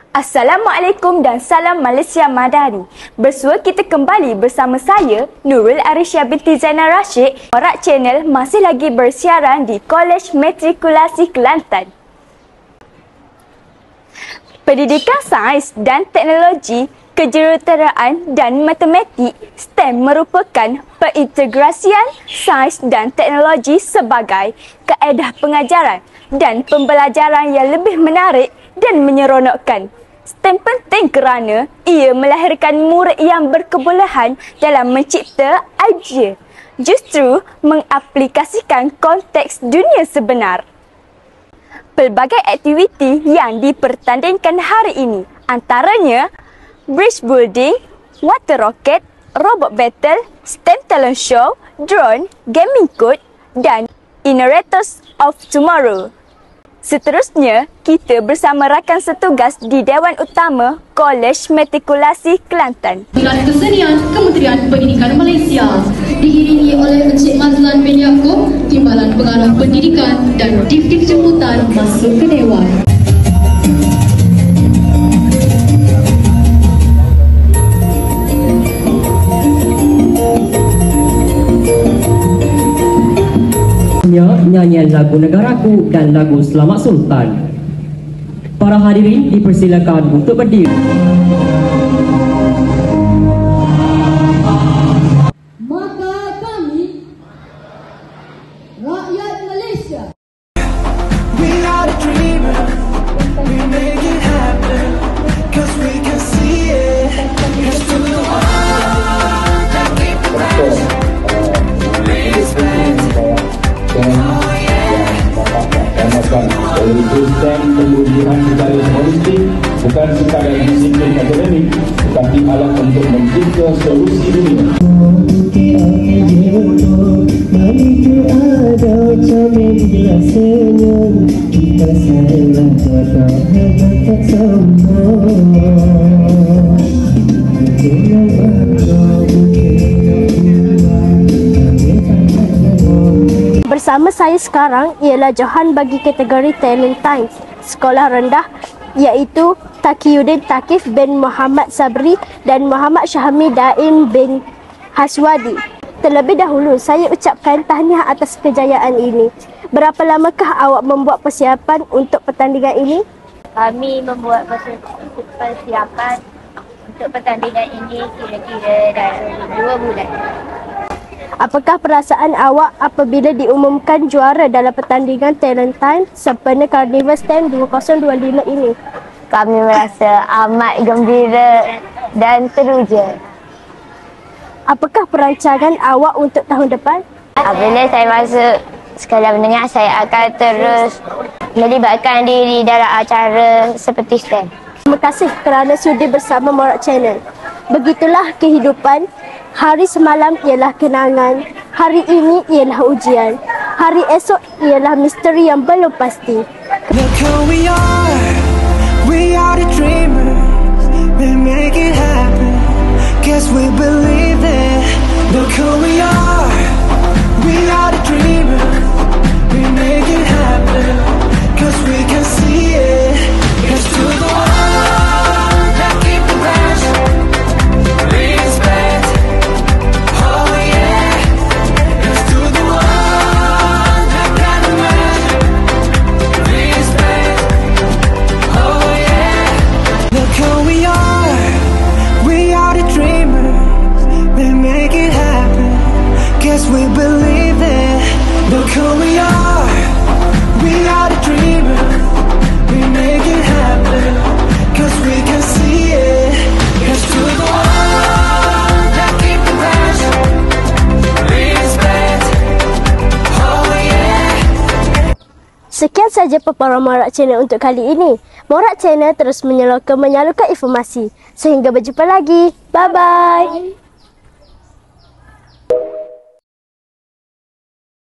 Assalamualaikum dan salam Malaysia Madani. Bersua kita kembali bersama saya, Nurul Arisya binti Zainal Rashid. Morak Channel masih lagi bersiaran di Kolej Matrikulasi Kelantan. Pendidikan Sains dan Teknologi, Kejuruteraan dan Matematik STEM merupakan pengintegrasian sains dan teknologi sebagai kaedah pengajaran dan pembelajaran yang lebih menarik dan menyeronokkan. STEM penting kerana ia melahirkan murid yang berkebolehan dalam mencipta idea, justru mengaplikasikan konteks dunia sebenar. Pelbagai aktiviti yang dipertandingkan hari ini antaranya bridge building, water rocket, robot battle, STEM talent show, drone, gaming code dan Innovators of Tomorrow. Seterusnya, kita bersama rakan setugas di Dewan Utama Kolej Matrikulasi Kelantan. Pilihan Kesenian Kementerian Pendidikan Malaysia diiringi oleh Encik Mazlan bin Yaakob, Timbalan Pengarah Pendidikan dan Dikdik Jemputan masuk ke Dewan. Nyanyian lagu Negaraku dan lagu Selamat Sultan. Para hadirin dipersilakan untuk berdiri. Maka kami, rakyat Malaysia, We are the dreamers, we make it happen, cause we can see it. Here's to the one that keep the passion, respect. Sistem pengujian secara holistik bukan sekadar disiplin akademik, tetapi alat untuk mencipta solusi dunia. Bersama saya sekarang ialah Johan bagi kategori Talent Times sekolah rendah, iaitu Taqiyuddin Thaqif bin Muhammad Sabri dan Muhammad Syahmi Daim bin Haswadi. Terlebih dahulu saya ucapkan tahniah atas kejayaan ini. Berapa lamakah awak membuat persiapan untuk pertandingan ini? Kami membuat persiapan untuk pertandingan ini kira-kira dalam 2 bulan. Apakah perasaan awak apabila diumumkan juara dalam pertandingan Talent Time sempena Carnival STEM 2025 ini? Kami merasa amat gembira dan teruja. Apakah perancangan awak untuk tahun depan? Apabila saya masuk sekolah menengah, saya akan terus melibatkan diri dalam acara seperti STEM. Terima kasih kerana sudi bersama Morak Channel. Begitulah kehidupan. Hari semalam ialah kenangan, hari ini ialah ujian, hari esok ialah misteri yang belum pasti. Look who we are the dreamers, we make it happen, guess we believe it. Look who we are the dreamers, we make it happen, cause we can see it. Here's to the one that keep the passion, respect. Oh yeah, here's to the one that got the magic, respect. Oh yeah, look who we are the dreamers, we make it happen, guess we believe it. Look who we are the dreamers, we make it happen, cause we can see it. Here's to the one that keep the passion, respect. Oh yeah. Sekian saja paparan Morak Channel untuk kali ini. Morak Channel terus menyalurkan informasi. Sehingga berjumpa lagi. Bye-bye.